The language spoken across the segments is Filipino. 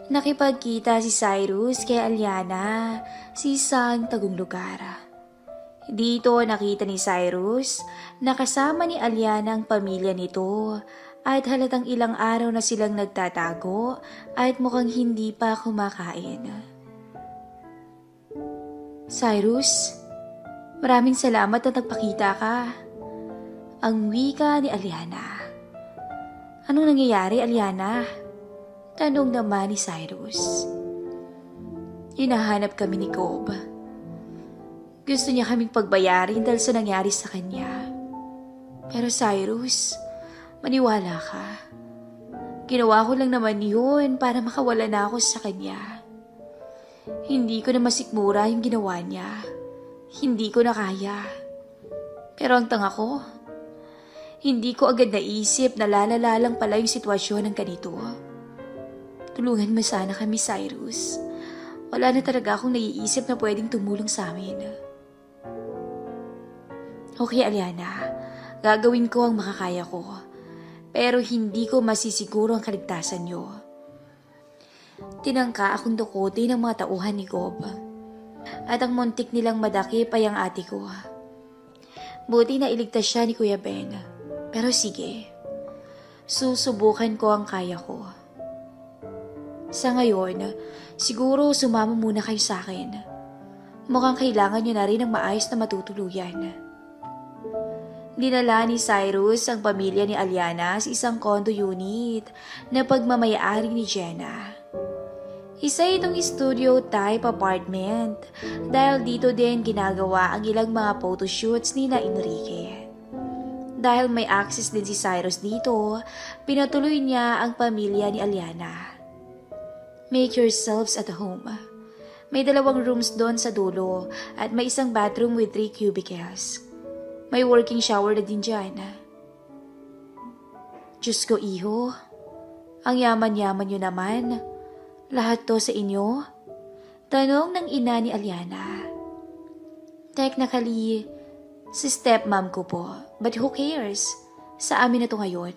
Nakipagkita si Cyrus kay Aliana sa isang tagong lugar. Dito nakita ni Cyrus na kasama ni Aliana ang pamilya nito at halatang ilang araw na silang nagtatago at mukhang hindi pa kumakain. Cyrus, maraming salamat na nagpakita ka. Ang wika ni Aliana. Anong nangyayari, Aliana? Tanong naman ni Cyrus. Hinahanap kami ni Cobb. Gusto niya kaming pagbayarin dahil sa nangyari sa kanya. Pero Cyrus, maniwala ka. Ginawa ko lang naman yun para makawala na ako sa kanya. Hindi ko na masikmura yung ginawa niya. Hindi ko na kaya. Pero ang tanga ko, hindi ko agad naisip na lalala lang pala yung sitwasyon ng ganito. Tulungan mo sana kami, Cyrus. Wala na talaga akong naiisip na pwedeng tumulong sa amin. Okay, Aliana. Gagawin ko ang makakaya ko. Pero hindi ko masisiguro ang kaligtasan niyo. Tinangka akong dukutin ng mga tauhan ni Cobb. At ang muntik nilang madakip ay ang ate ko. Buti na iligtas siya ni Kuya Ben. Pero sige, susubukan ko ang kaya ko. Sa ngayon, siguro sumama muna kayo sa akin. Mukhang kailangan niyo na rin ng maayos na matutuluyan. Dinala ni Cyrus ang pamilya ni Aliana sa isang condo unit na pagmamayari ni Jenna. Isa itong studio type apartment dahil dito din ginagawa ang ilang mga photoshoots ni na Enrique. Dahil may access din si Cyrus dito, pinatuloy niya ang pamilya ni Aliana. Make yourselves at home. May 2 rooms doon sa dulo at may isang bathroom with 3 cubicles. May working shower na din dyan. Diyos ko, iho. Ang yaman-yaman nyo naman. Lahat to sa inyo? Tanong ng ina ni Aliana. Technically, si stepmom ko po. But who cares? Sa amin na to ngayon.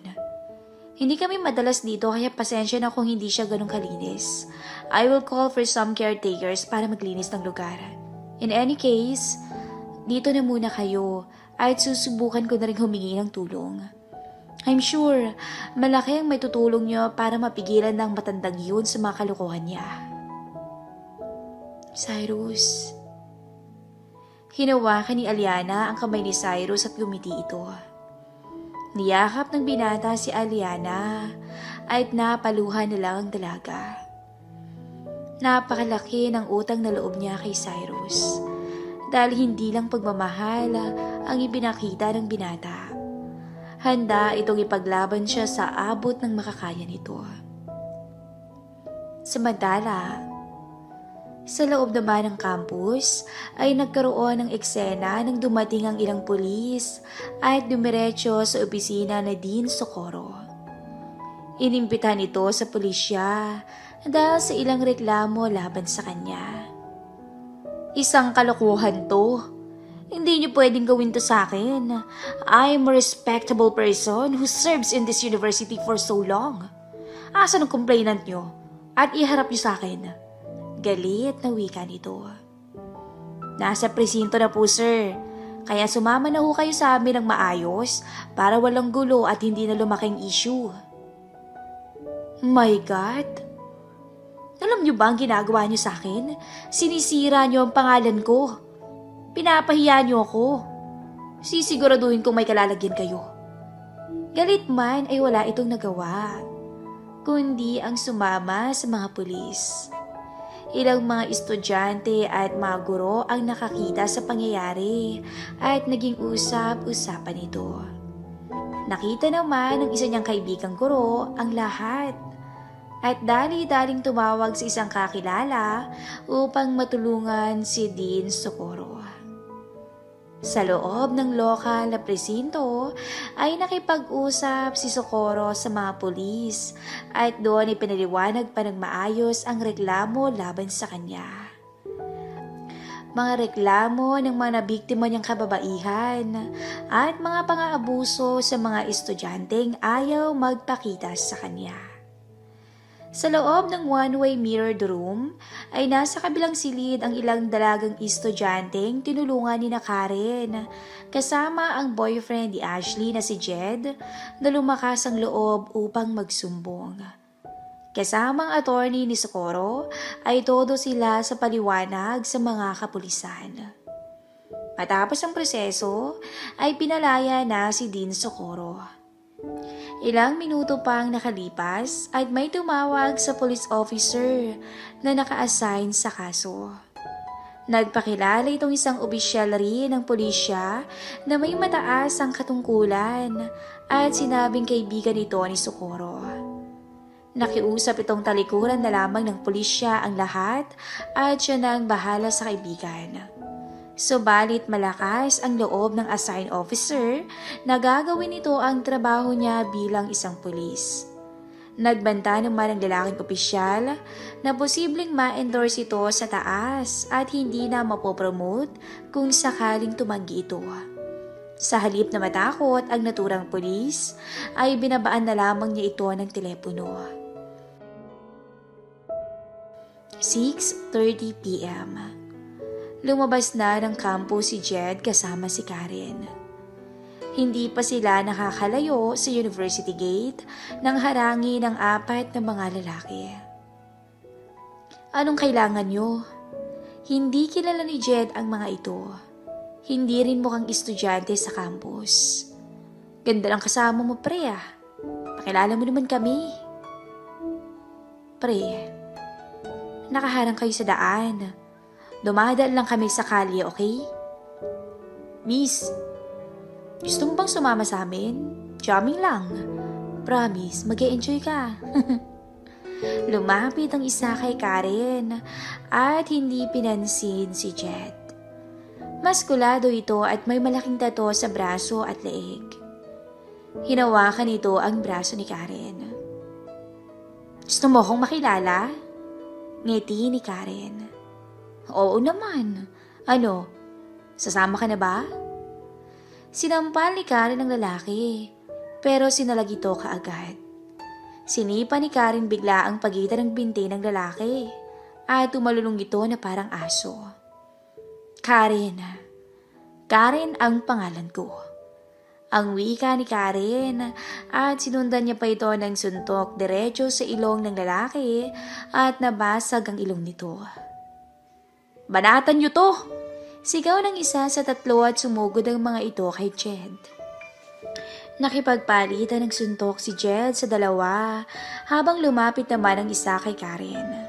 Hindi kami madalas dito kaya pasensya na kung hindi siya ganun kalinis. I will call for some caretakers para maglinis ng lugar. In any case, dito na muna kayo at susubukan ko na rin humingi ng tulong. I'm sure malaki ang may tutulong niyo para mapigilan ng matandang yun sa mga kalokohan niya. Cyrus. Hinawakan ni Aliana ang kamay ni Cyrus at gumiti ito. Niyakap ng binata si Aliana at napaluhan na lang ang dalaga. Napakalaki ng utang na loob niya kay Cyrus dahil hindi lang pagmamahal ang ibinakita ng binata. Handa itong ipaglaban siya sa abot ng makakaya nito. Samantala, sa loob naman ng campus ay nagkaroon ng eksena nang dumating ang ilang pulis at dumiretso sa opisina na Dean Socorro. Inimbitan ito sa pulisya dahil sa ilang reklamo laban sa kanya. Isang kalokohan to. Hindi niyo pwedeng gawin to sa akin. I'm a respectable person who serves in this university for so long. Asan ang complainant niyo? At iharap niyo sa akin. Galit na wika nito. Nasa presinto na po, sir. Kaya sumama na ho kayo sa amin ng maayos para walang gulo at hindi na lumaking issue. My God! Alam niyo ba ang ginagawa niyo sa akin? Sinisira niyo ang pangalan ko. Pinapahiya niyo ako. Sisiguraduhin kong may kalalagyan kayo. Galit man ay wala itong nagawa, kundi ang sumama sa mga pulis. Ilang mga estudyante at mga guro ang nakakita sa pangyayari at naging usap-usapan ito. Nakita naman ng isa niyang kaibigang guro ang lahat at dali-daling tumawag sa isang kakilala upang matulungan si Dean Socorro. Sa loob ng lokal na presinto ay nakipag-usap si Socorro sa mga pulis at doon ay pinaliwanag pa ng maayos ang reklamo laban sa kanya. Mga reklamo ng mga nabiktima niyang kababaihan at mga pang-aabuso sa mga estudyanteng ayaw magpakita sa kanya. Sa loob ng one-way mirrored room ay nasa kabilang silid ang ilang dalagang estudyanteng tinulungan ni na Karen, kasama ang boyfriend ni Ashley na si Jed na lumakas ang loob upang magsumbong. Kasama ang attorney ni Socorro ay todo sila sa paliwanag sa mga kapulisan. Matapos ang proseso ay pinalaya na si Dean Socorro. Ilang minuto pang nakalipas at may tumawag sa police officer na naka-assign sa kaso. Nagpakilala itong isang opisyal rin ng pulisya na may mataas ang katungkulan at sinabing kaibigan ito ni Socorro. Nakiusap itong talikuran na lamang ng pulisya ang lahat at siya na ang bahala sa kaibigan. Subalit malakas ang loob ng assigned officer na gagawin ito ang trabaho niya bilang isang pulis. Nagbanta naman ang lalaking opisyal na posibleng ma-endorse ito sa taas at hindi na mapopromote kung sakaling tumanggi ito. Sa halip na matakot ang naturang pulis, ay binabaan na lamang niya ito ng telepono. 6:30 p.m. Lumabas na ng campus si Jed kasama si Karen. Hindi pa sila nakakalayo sa university gate nang harangi ng 4 na mga lalaki. Anong kailangan nyo? Hindi kilala ni Jed ang mga ito. Hindi rin mukhang estudyante sa campus. Ganda lang kasama mo, pre ah. Pakilala mo naman kami. Pre, nakaharang kayo sa daan. Dumadaan lang kami sa kalye, okay? Miss, gusto mo bang sumama sa amin? Jamming lang. Promise, mag-e-enjoy ka. Lumapit ang isa kay Karen at hindi pinansin si Jed. Maskulado ito at may malaking tato sa braso at leeg. Hinawakan nito ang braso ni Karen. Gusto mo akong makilala? Ngiti ni Karen. Oo naman. Ano, sasama ka na ba? Sinampal ni Karen ang lalaki, pero sinalag ito kaagad. Sinipa ni Karen bigla ang pagitan ng binti ng lalaki at tumalulong ito na parang aso. Karen ang pangalan ko. Ang wika ni Karen at sinundan niya pa ito ng suntok diretso sa ilong ng lalaki at nabasag ang ilong nito. Banatan niyo to! Sigaw ng isa sa tatlo at sumugod ang mga ito kay Jed. Nakipagpalitan ng suntok si Jed sa dalawa habang lumapit naman ang isa kay Karen.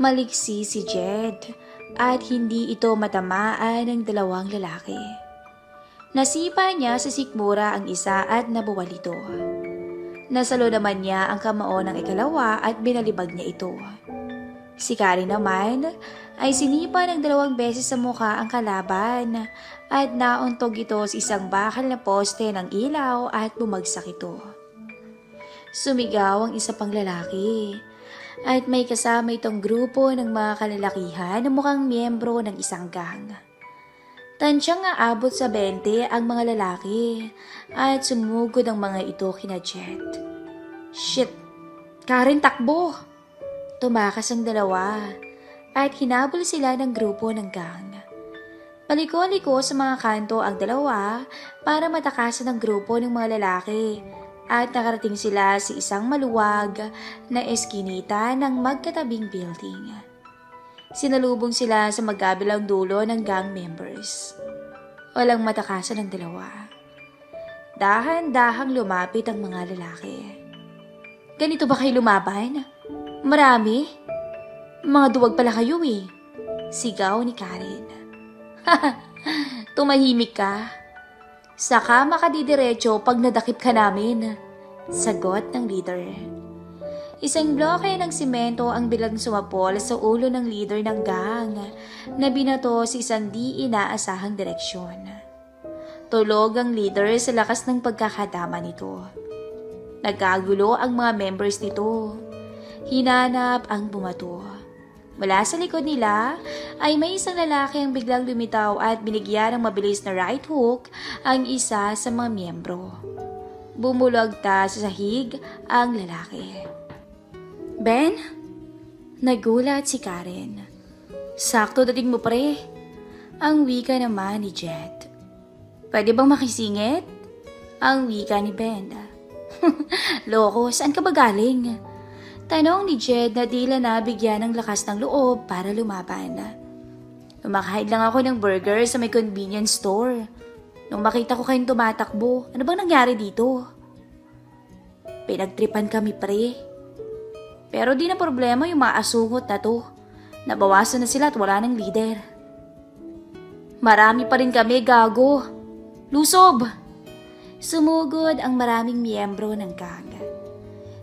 Maliksi si Jed at hindi ito matamaan ng dalawang lalaki. Nasipa niya sa sikmura ang isa at nabuwal ito. Nasalo naman niya ang kamao ng ikalawa at binalibag niya ito. Si Karen naman ay sinipa ng 2 beses sa mukha ang kalaban at nauntog ito sa isang bakal na poste ng ilaw at bumagsak ito. Sumigaw ang isa pang lalaki at may kasama itong grupo ng mga kalalakihan na mukhang miyembro ng isang gang. Tansyang aabot sa 20 ang mga lalaki at sumugod ang mga ito kina Jed. Shit! Karen, takbo! Tumakas ang dalawa at hinabol sila ng grupo ng gang. Paliko-liko sa mga kanto ang dalawa para matakasan ang grupo ng mga lalaki at nakarating sila sa isang maluwag na eskinita ng magkatabing building. Sinalubong sila sa magkabilang dulo ng gang members. Walang matakasan ang dalawa. Dahan-dahang lumapit ang mga lalaki. Ganito ba kayo lumaban? Marami? Mga duwag pala kayo eh. Sigaw ni Karen. Tumahimik ka. Saka makadidiretso pag nadakip ka namin. Sagot ng leader. Isang bloke ng simento ang bilang sumapol sa ulo ng leader ng gang na binato sa isang di inaasahang direksyon. Tulog ang leader sa lakas ng pagkakadama nito. Nagkagulo ang mga members nito. Hinanap ang bumato. Mula sa likod nila ay may isang lalaki ang biglang lumitaw at binigyan ng mabilis na right hook ang isa sa mga miyembro. Bumulagta sa sahig ang lalaki. Ben? Nagulat si Karen. Sakto dating mo pre. Ang wika naman ni Jed. Pwede bang makisingit? Ang wika ni Ben. Loko, saan ka ba galing? Tanong ni Jed na tila nabigyan ng lakas ng loob para lumaban. Kumakain lang ako ng burger sa may convenience store. Nung makita ko kayong tumatakbo, ano bang nangyari dito? Pinagtripan kami pre. Pero di na problema yung mga asungot na to. Nabawasan na sila at wala ng leader. Marami pa rin kami, gago. Lusob! Sumugod ang maraming miyembro ng gang.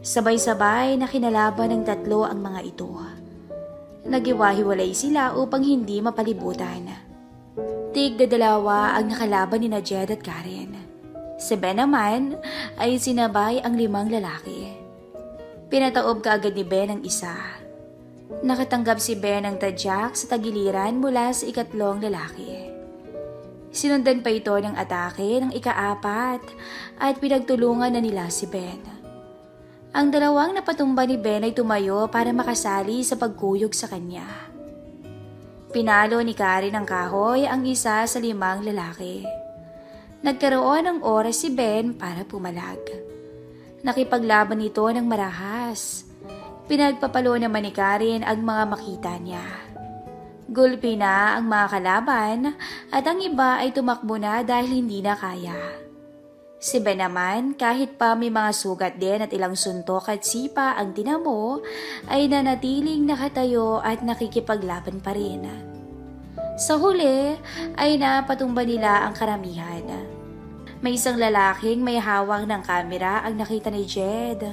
Sabay-sabay na kinalaban ng tatlo ang mga ito. Nagiwahiwalay sila upang hindi mapalibutan. Tig-dalawa ang nakalaban ni Jed at Karen. Si Ben naman ay sinabay ang 5 lalaki. Pinataob kaagad ni Ben ang isa. Nakatanggap si Ben ng tadyak sa tagiliran mula sa ikatlong lalaki. Sinundan pa ito ng atake ng ika-4 at pinagtulungan na nila si Ben. Ang dalawang napatumba ni Ben ay tumayo para makasali sa pagkuyog sa kanya. Pinalo ni Karen ng kahoy ang isa sa 5 lalaki. Nagkaroon ng oras si Ben para pumalag. Nakipaglaban ito ng marahas. Pinagpapalo naman ni Karen ang mga makita niya. Gulpi na ang mga kalaban at ang iba ay tumakbo na dahil hindi na kaya. Si Ben naman, kahit pa may mga sugat din at ilang suntok at sipa ang tinamo, ay nanatiling nakatayo at nakikipaglaban pa rin. Sa huli ay napatumba nila ang karamihan. May isang lalaking may hawak ng kamera ang nakita ni Jed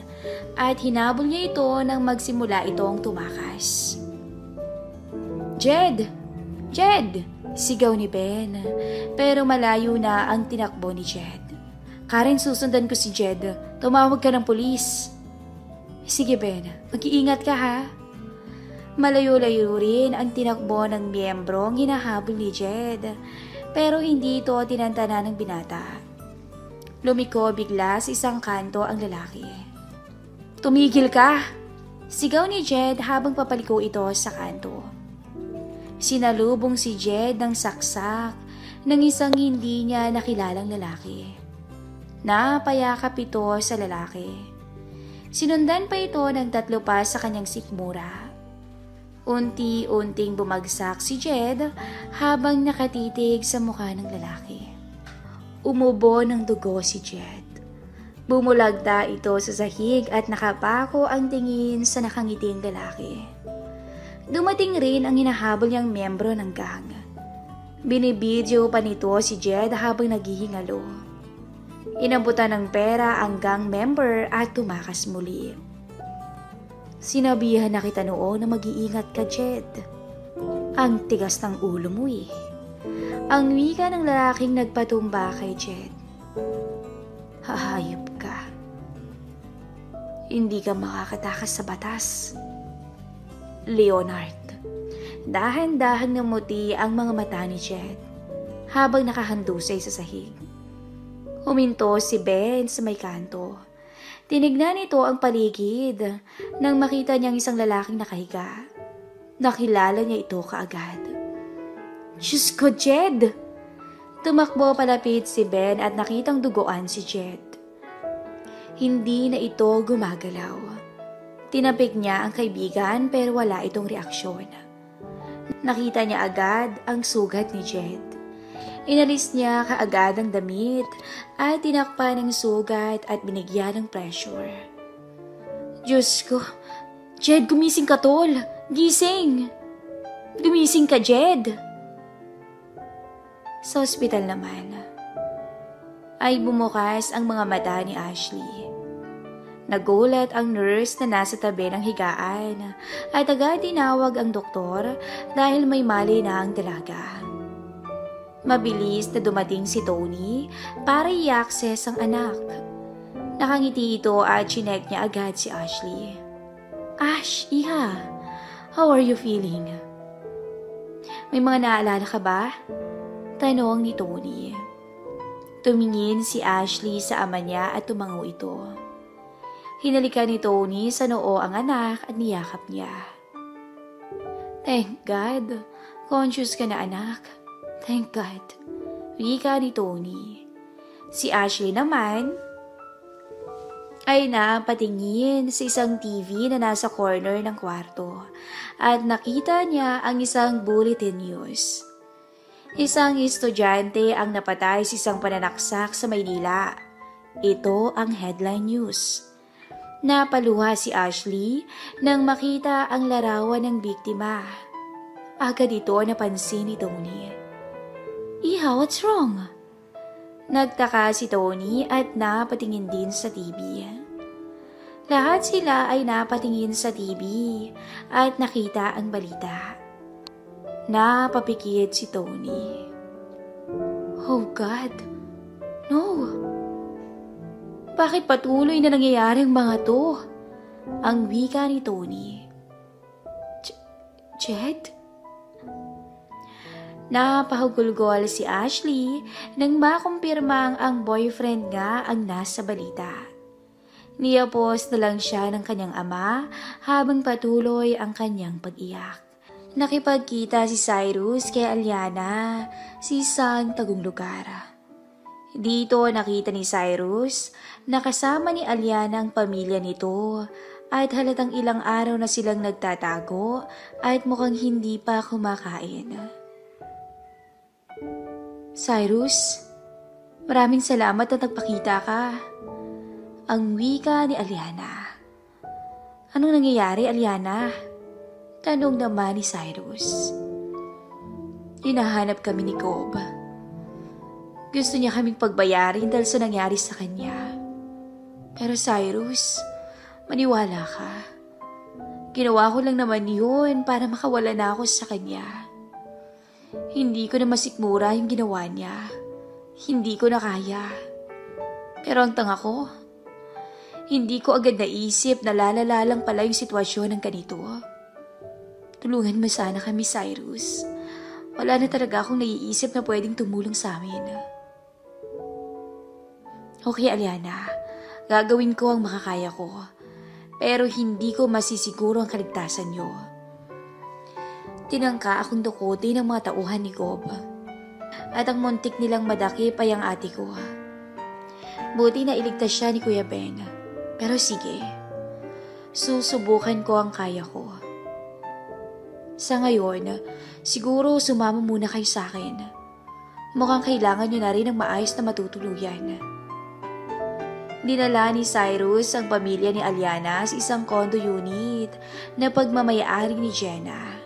at hinabol niya ito nang magsimula itong tumakas. Jed! Jed! Sigaw ni Ben, pero malayo na ang tinakbo ni Jed. Karen, susundan ko si Jed. Tumawag ka ng pulis. Sige Ben, mag-iingat ka ha. Malayo-layo rin ang tinakbo ng miyembrong hinahabol ni Jed, pero hindi ito tinantana ng binata. Lumiko bigla sa isang kanto ang lalaki. Tumigil ka! Sigaw ni Jed habang papaliko ito sa kanto. Sinalubong si Jed ng saksak ng isang hindi niya nakilalang lalaki. Napayakap ito sa lalaki. Sinundan pa ito ng 3 pa sa kanyang sikmura. Unti-unting bumagsak si Jed habang nakatitig sa mukha ng lalaki. Umubo ng dugo si Jed. Bumulagta ito sa sahig at nakapako ang tingin sa nakangiting lalaki. Dumating rin ang hinahabol niyang miyembro ng gang. Binibidyo pa nito si Jed habang naghihingalo. Inabutan ng pera ang gang member at tumakas muli. Sinabihan na kita noon na mag-iingat ka, Jed. Ang tigas ng ulo mo eh. Ang wika ng lalaking nagpatumba kay Jed. Hahayop ka. Hindi ka makakatakas sa batas. Leonard. Dahan-dahang namuti ang mga mata ni Jed habang nakahandusay sa sahig. Huminto si Ben sa may kanto. Tinignan ito ang paligid nang makita niyang isang lalaking nakahiga. Nakilala niya ito kaagad. Diyos ko, Jed! Tumakbo palapit si Ben at nakitang duguan si Jed. Hindi na ito gumagalaw. Tinapik niya ang kaibigan pero wala itong reaksyon. Nakita niya agad ang sugat ni Jed. Inalis niya kaagad ang damit at tinakpan ng sugat at binigyan ng pressure. Diyos ko, Jed, gumising ka tol! Gising! Gumising ka, Jed! Sa ospital naman, ay bumukas ang mga mata ni Ashley. Nagulat ang nurse na nasa tabi ng higaan at agad tinawag ang doktor dahil may mali na ang dalaga. Mabilis na dumating si Tony para i-access ang anak. Nakangiti ito at chinek niya agad si Ashley. Ash, iha, how are you feeling? May mga naalala ka ba? Tanong ni Tony. Tumingin si Ashley sa ama niya at tumango ito. Hinalikan ni Tony sa noo ang anak at niyakap niya. Thank God. Conscious ka na anak. Thank God. Wika ni Tony. Si Ashley naman ay napatingin sa isang TV na nasa corner ng kwarto at nakita niya ang isang bulletin news. Isang estudyante ang napatay sa isang pananaksak sa Maynila. Ito ang headline news. Napaluha si Ashley nang makita ang larawan ng biktima. Agad ito napansin ni Tony. Iha, what's wrong? Nagtaka si Tony at napatingin din sa TV. Lahat sila ay napatingin sa TV at nakita ang balita. Napapikit si Tony. Oh God, no. Bakit patuloy na nangyayari ang mga to? Ang wika ni Tony. Jed? Napahugulgol si Ashley nang makumpirmang ang boyfriend nga ang nasa balita. Niyapos na lang siya ng kanyang ama habang patuloy ang kanyang pag-iyak. Nakipagkita si Cyrus kay Aliana sa isang tagong lugar. Dito nakita ni Cyrus na kasama ni Aliana ang pamilya nito at halatang ilang araw na silang nagtatago at mukhang hindi pa kumakain. Cyrus, maraming salamat na nagpakita ka. Ang wika ni Aliana. Anong nangyayari, Aliana? Tanong naman ni Cyrus. Hinahanap kami ni Cobb. Gusto niya kaming pagbayarin dahil sa nangyari sa kanya. Pero Cyrus, maniwala ka. Ginawa ko lang naman yun para makawala na ako sa kanya. Hindi ko na masikmura yung ginawa niya. Hindi ko na kaya. Pero ang tanga ko, hindi ko agad naisip na lalala lang pala yung sitwasyon ng ganito. Tulungan mo sana kami, Cyrus. Wala na talaga akong naiisip na pwedeng tumulong sa amin. Okay, Aliana. Gagawin ko ang makakaya ko. Pero hindi ko masisiguro ang kaligtasan niyo. Tinangka akong dukutin ng mga tauhan ni Cobb. At ang muntik nilang madakip ay ang ate ko. Buti na iligtas siya ni Kuya Ben. Pero sige, susubukan ko ang kaya ko. Sa ngayon, siguro sumama muna kayo sa akin. Mukhang kailangan niyo na rin ng maayos na matutuluyan. Dinala ni Cyrus ang pamilya ni Aliana sa isang condo unit na pagmamayari ni Jenna.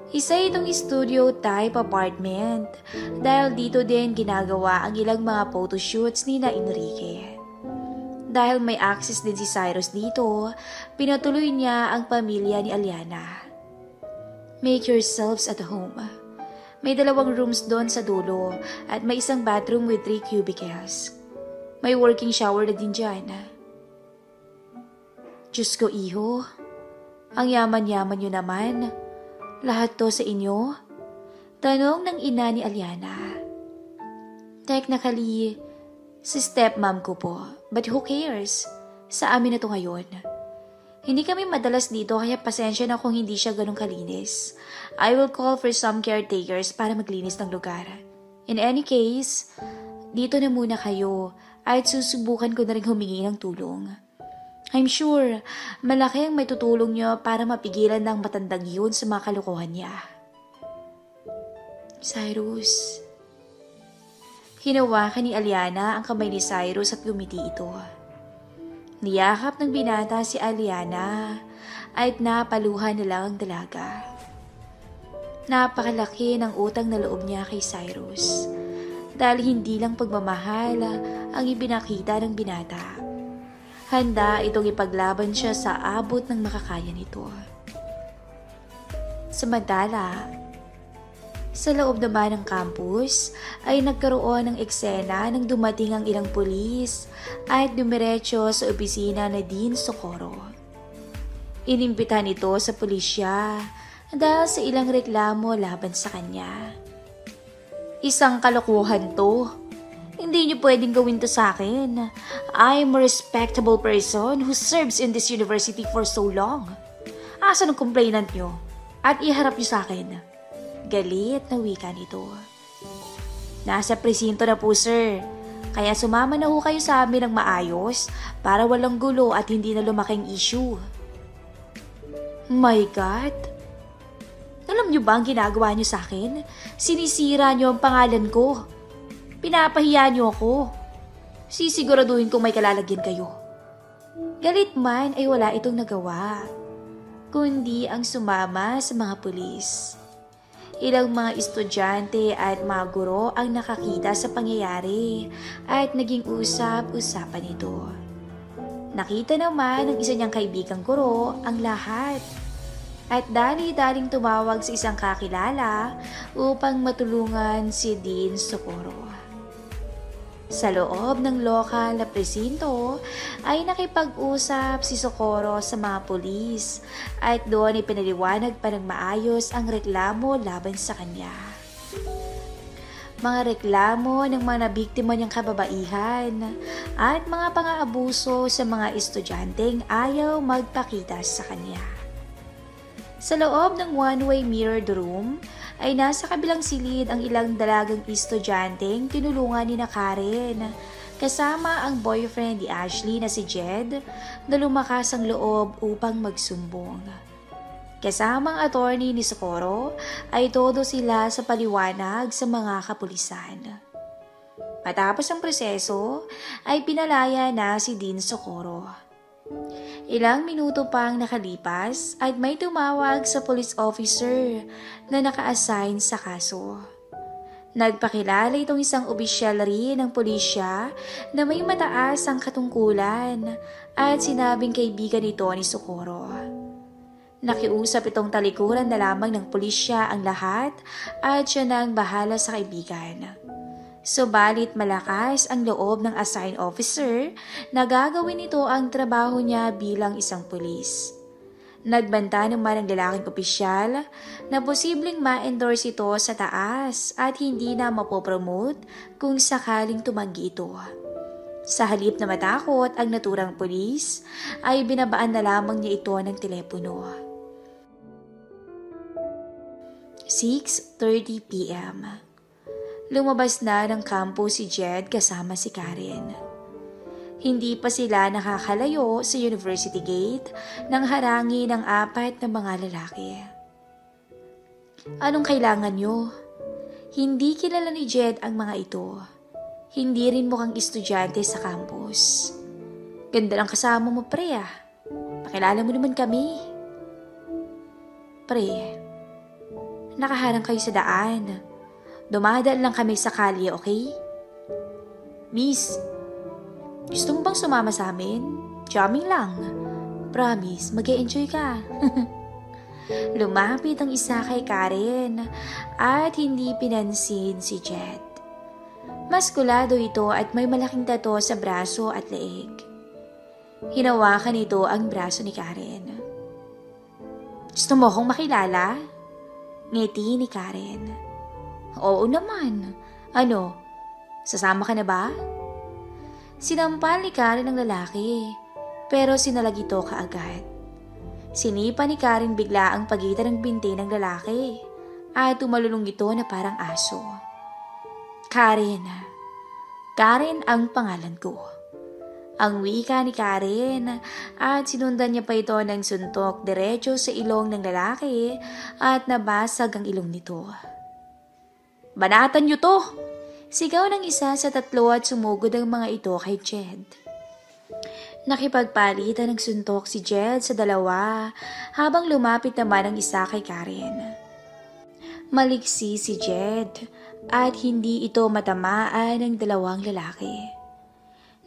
Isa itong studio type apartment dahil dito din ginagawa ang ilang mga photoshoots ni na Enrique. Dahil may access din si Cyrus dito, pinatuloy niya ang pamilya ni Aliana. Make yourselves at home. May 2 rooms doon sa dulo at may isang bathroom with 3 cubicles. May working shower na din dyan. Diyos ko, iho. Ang yaman-yaman nyo naman. Lahat to sa inyo? Tanong ng ina ni Aliana. Technically, si stepmom ko po. But who cares? Sa amin na to ngayon. Hindi kami madalas dito kaya pasensya na kung hindi siya ganun kalinis. I will call for some caretakers para maglinis ng lugar. In any case, dito na muna kayo at susubukan ko na rin humingi ng tulong. I'm sure, malaki ang may tutulong niyo para mapigilan ng matandang yun sa mga kalokohan niya. Cyrus. Hinawakan ni Aliana ang kamay ni Cyrus at gumiti ito. Niyakap ng binata si Aliana at napaluhan na lang ang dalaga. Napakalaki ng utang na loob niya kay Cyrus. Dahil hindi lang pagmamahal ang ibinakita ng binata. Handa itong ipaglaban siya sa abot ng makakaya nito. Samantala, sa loob naman ng campus ay nagkaroon ng eksena nang dumating ang ilang pulis at dumiretso sa opisina na Dean Socorro. Inimbitahan ito sa pulisya dahil sa ilang reklamo laban sa kanya. Isang kalokohan to. Hindi niyo pwedeng gawin to sa akin. I'm a respectable person who serves in this university for so long. Asan ang complainant niyo? At iharap niyo sa akin. Galit na wika nito. Nasa presinto na po, sir. Kaya sumama na ho kayo sa amin ng maayos para walang gulo at hindi na lumaking issue. My God! Alam niyo ba ang ginagawa niyo sa akin? Sinisira niyo ang pangalan ko. Pinapahiya niyo ako. Sisiguraduhin kong may kalalagyan kayo. Galit man ay wala itong nagawa, kundi ang sumama sa mga pulis. Ilang mga estudyante at mga guro ang nakakita sa pangyayari at naging usap-usapan ito. Nakita naman ng isa niyang kaibigang guro ang lahat at dali-daling tumawag sa isang kakilala upang matulungan si Dean Socorro. Sa loob ng lokal na presinto ay nakipag-usap si Socorro sa mga pulis at doon ay pinaliwanag pa ng maayos ang reklamo laban sa kanya. Mga reklamo ng mga nabiktima niyang kababaihan at mga pang-aabuso sa mga estudyanteng ayaw magpakita sa kanya. Sa loob ng one-way mirrored room ay nasa kabilang silid ang ilang dalagang estudyanteng tinulungan ni na Karen kasama ang boyfriend ni Ashley na si Jed na lumakas ang loob upang magsumbong. Kasama ang attorney ni Socorro ay todo sila sa paliwanag sa mga kapulisan. Matapos ang proseso ay pinalaya na si Dean Socorro. Ilang minuto pang nakalipas at may tumawag sa police officer na naka-assign sa kaso. Nagpakilala itong isang opisyal rin ng pulisya na may mataas ang katungkulan at sinabing kaibigan nito ni Socorro. Nakiusap itong talikuran na lamang ng pulisya ang lahat at siya na ang bahala sa kaibigan. Subalit malakas ang loob ng assigned officer na gagawin nito ang trabaho niya bilang isang pulis. Nagbanta naman ang lalaking opisyal na posibleng ma-endorse ito sa taas at hindi na mapopromote kung sakaling tumanggi ito. Sa halip na matakot ang naturang pulis, ay binabaan na lamang niya ito ng telepono. 6:30 p.m. Lumabas na ng kampo si Jed kasama si Karen. Hindi pa sila nakakalayo sa university gate nang harangi ng 4 na mga lalaki. Anong kailangan nyo? Hindi kilala ni Jed ang mga ito. Hindi rin mukhang estudyante sa campus. Ganda lang kasama mo, pre ah. Pakilala mo naman kami. Pre, nakaharang kayo sa daan. Dumadaan lang kami sa kalye, okay? Miss, gusto mo bang sumama sa amin? Jamming lang. Promise, mag-e-enjoy ka. Lumapit ang isa kay Karen at hindi pinansin si Jed. Maskulado ito at may malaking tato sa braso at leeg. Hinawakan nito ang braso ni Karen. Gusto mo akong makilala? Ngiti ni Karen. Oo naman. Ano, sasama ka na ba? Sinampal ni Karen ang lalaki, pero sinalag ito kaagad. Sinipa ni Karen bigla ang pagitan ng binti ng lalaki at tumalulong ito na parang aso. Karen ang pangalan ko. Ang wika ni Karen at sinundan niya pa ito ng suntok diretso sa ilong ng lalaki at nabasag ang ilong nito. Banatan niyo to! Sigaw ng isa sa tatlo at sumugod ang mga ito kay Jed. Nakipagpalitan ng suntok si Jed sa dalawa habang lumapit naman ang isa kay Karen. Maliksi si Jed at hindi ito matamaan ng dalawang lalaki.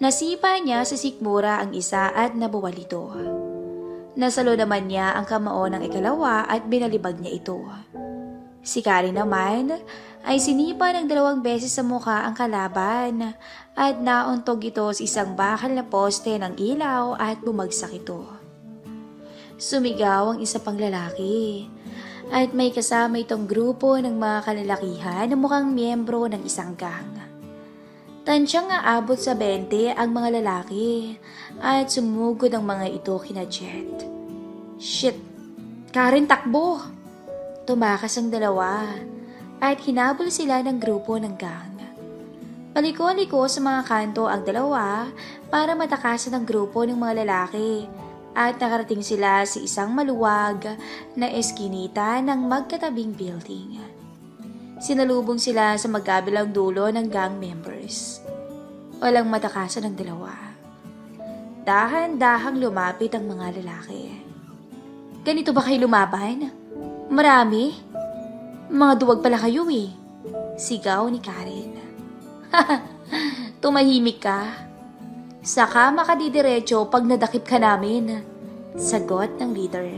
Nasipa niya sa sikmura ang isa at nabuwal ito. Nasalo naman niya ang kamao ng ikalawa at binalibag niya ito. Si Karen naman ay sinipa ng 2 beses sa mukha ang kalaban at nauntog ito sa isang bakal na poste ng ilaw at bumagsak ito. Sumigaw ang isa pang lalaki at may kasama itong grupo ng mga kalalakihan na mukhang miyembro ng isang gang. Tansyang aabot sa 20 ang mga lalaki at sumugod ang mga ito kina Jed. Shit! Karen, takbo! Tumakas ang dalawa at hinabol sila ng grupo ng gang. Paliko-liko sa mga kanto ang dalawa para matakasan ang grupo ng mga lalaki at nakarating sila sa isang maluwag na eskinita ng magkatabing building. Sinalubong sila sa magkabilang dulo ng gang members. Walang matakasan ang dalawa. Dahan-dahang lumapit ang mga lalaki. Ganito ba kayo lumaban? Marami? Mga duwag pala kayo eh. Sigaw ni Karen. Tumahimik ka. Saka makadidiretso pag nadakip ka namin. Sagot ng leader.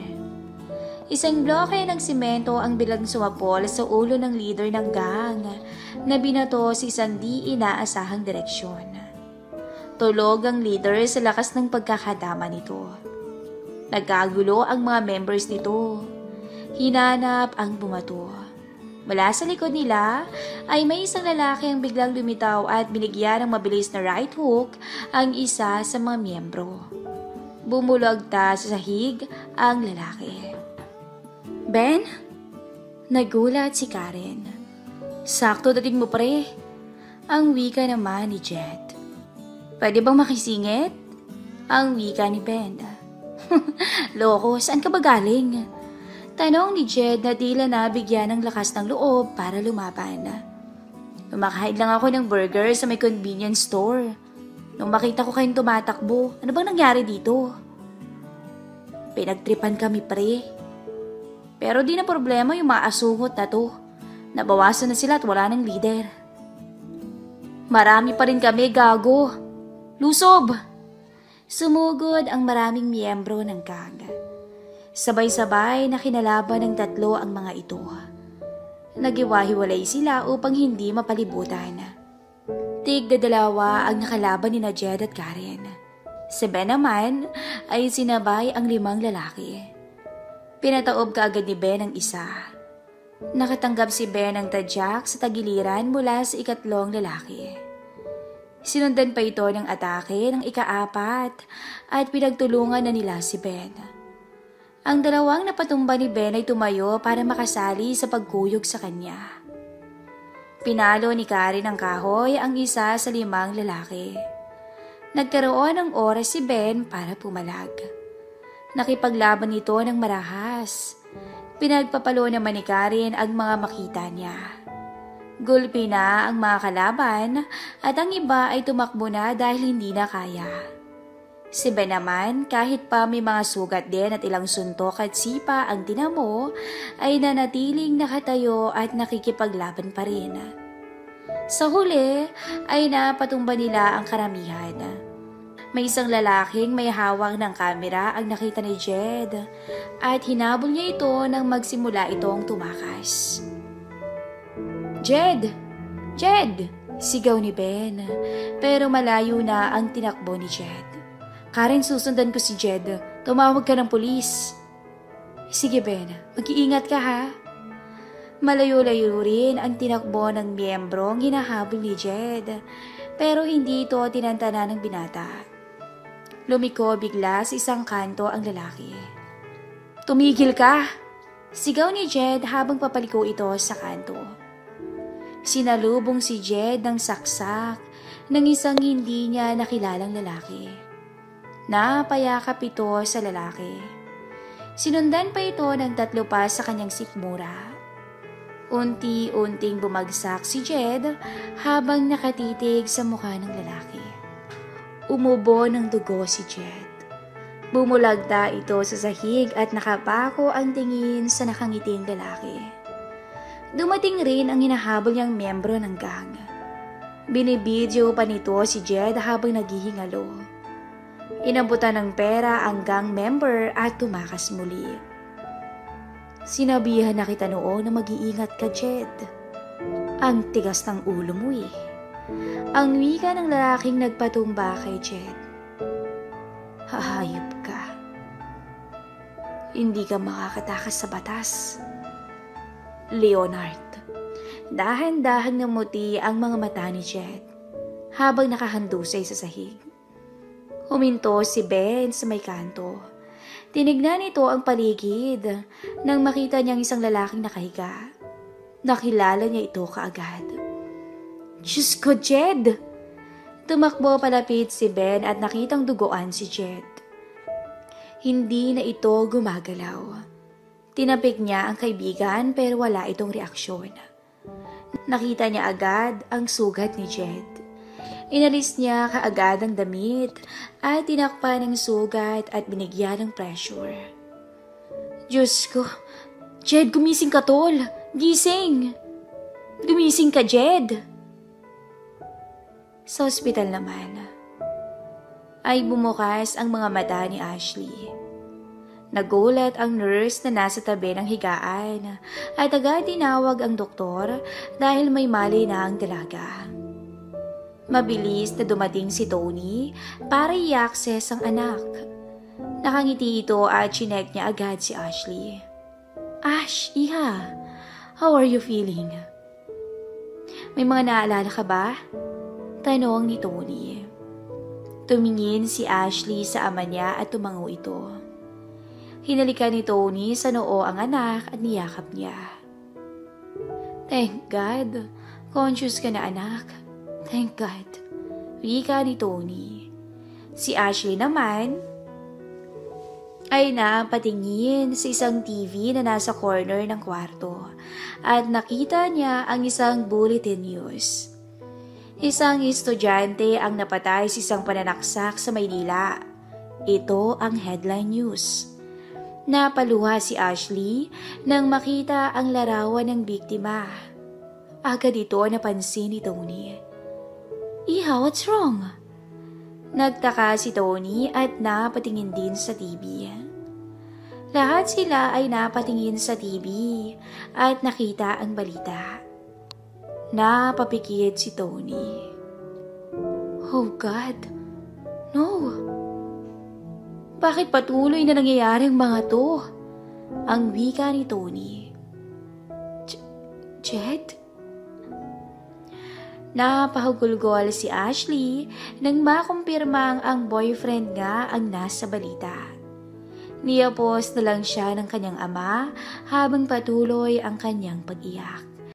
Isang bloke ng simento ang bilang sumapol sa ulo ng leader ng gang na binato sa isang di inaasahang direksyon. Tulog ang leader sa lakas ng pagkakadama nito. Nagkagulo ang mga members nito. Hinanap ang bumato. Mula sa likod nila ay may isang lalaki ang biglang lumitaw at binigyan ng mabilis na right hook ang isa sa mga miyembro. Bumulagta sa sahig ang lalaki. Ben? Nagulat si Karen. Sakto dating mo pre. Ang wika naman ni Jed. Pwede bang makisingit? Ang wika ni Ben. Loko, saan ka ba galing? Tanong ni Jed na tila nabigyan ng lakas ng loob para lumaban. Lumakain lang ako ng burger sa may convenience store. Nung makita ko kayong tumatakbo, ano bang nangyari dito? Pinagtripan kami pre. Pero di na problema yung mga asungot na to. Nabawasan na sila at wala ng leader. Marami pa rin kami, gago. Lusob! Sumugod ang maraming miyembro ng gang. Sabay-sabay na kinalaban ng tatlo ang mga ito. Nagiwahiwalay sila upang hindi mapalibutan. Tig-dadalawa ang nakalaban ni Jed at Karen. Si Ben naman ay sinabay ang 5 lalaki. Pinataob kaagad ni Ben ang isa. Nakatanggap si Ben ng tadyak sa tagiliran mula sa ikatlong lalaki. Sinundan pa ito ng atake ng ika-4 at pinagtulungan na nila si Ben. Ang dalawang napatumba ni Ben ay tumayo para makasali sa pagkuyog sa kanya. Pinalo ni Karen ng kahoy ang isa sa 5 lalaki. Nagkaroon ng oras si Ben para pumalag. Nakipaglaban ito ng marahas. Pinagpapalo naman ni Karen ang mga makita niya. Gulpi na ang mga kalaban at ang iba ay tumakbo na dahil hindi na kaya. Si Ben naman, kahit pa may mga sugat din at ilang suntok at sipa ang tinamo, ay nanatiling nakatayo at nakikipaglaban pa rin. Sa huli ay napatumba nila ang karamihan. May isang lalaking may hawak ng kamera ang nakita ni Jed at hinabol niya ito nang magsimula itong tumakas. Jed! Jed! Sigaw ni Ben, pero malayo na ang tinakbo ni Jed. Karen, susundan ko si Jed. Tumawag ka ng pulis. Sige Ben, mag-iingat ka ha. Malayo-layo rin ang tinakbo ng miyembrong hinahabol ni Jed, pero hindi ito tinantana ng binata. Lumiko bigla sa isang kanto ang lalaki. Tumigil ka! Sigaw ni Jed habang papaliko ito sa kanto. Sinalubong si Jed ng saksak ng isang hindi niya nakilalang lalaki. Napayakap ito sa lalaki. Sinundan pa ito ng 3 pa sa kanyang sikmura. Unti-unting bumagsak si Jed habang nakatitig sa mukha ng lalaki. Umubo ng dugo si Jed. Bumulagta ito sa sahig at nakapako ang tingin sa nakangiting lalaki. Dumating rin ang hinahabol niyang miyembro ng gang. Binibidyo pa nito si Jed habang naghihingalo. Inabutan ng pera ang gang member at tumakas muli. Sinabihan na kita noon na mag-iingat ka, Jed. Ang tigas ng ulo mo eh. Ang wika ng lalaking nagpatumba kay Jed. Hahayop ka. Hindi ka makakatakas sa batas. Leonard. Dahan-dahang namuti ang mga mata ni Jed. habang nakahandusay sa sahig. Huminto si Ben sa may kanto. Tinignan nito ang paligid nang makita niyang isang lalaking nakahiga. Nakilala niya ito kaagad. Diyos ko, Jed! Tumakbo palapit si Ben at nakitang duguan si Jed. Hindi na ito gumagalaw. Tinapik niya ang kaibigan pero wala itong reaksyon. Nakita niya agad ang sugat ni Jed. Inalis niya kaagad ang damit at tinakpan ng sugat at binigyan ng pressure. Diyos ko, Jed, gumising ka tol! Gising! Gumising ka, Jed! Sa ospital naman, ay bumukas ang mga mata ni Ashley. Nagulat ang nurse na nasa tabi ng higaan at agad tinawag ang doktor dahil may mali na ang dalaga. Mabilis na dumating si Tony para i-access ang anak. Nakangiti ito at chinek niya agad si Ashley. Ash, iha, how are you feeling? May mga naalala ka ba? Tanong ni Tony. Tumingin si Ashley sa ama niya at tumango ito. Hinalikan ni Tony sa noo ang anak at niyakap niya. Thank God, conscious ka na anak. Thank God, wika ni Tony. Si Ashley naman ay napatingin sa isang TV na nasa corner ng kwarto at nakita niya ang isang bulletin news. Isang estudyante ang napatay sa isang pananaksak sa Maynila. Ito ang headline news. Napaluha si Ashley nang makita ang larawan ng biktima. Agad ito napansin ni Tony. Iha, what's wrong? Nagtaka si Tony at napatingin din sa TV. Lahat sila ay napatingin sa TV at nakita ang balita. Napapikit si Tony. Oh God, no. Bakit patuloy na nangyayari ang mga to? Ang wika ni Tony. Jed? Napahugulgol si Ashley nang makumpirmang ang boyfriend nga ang nasa balita. Niyapos na lang siya ng kanyang ama habang patuloy ang kanyang pag-iyak.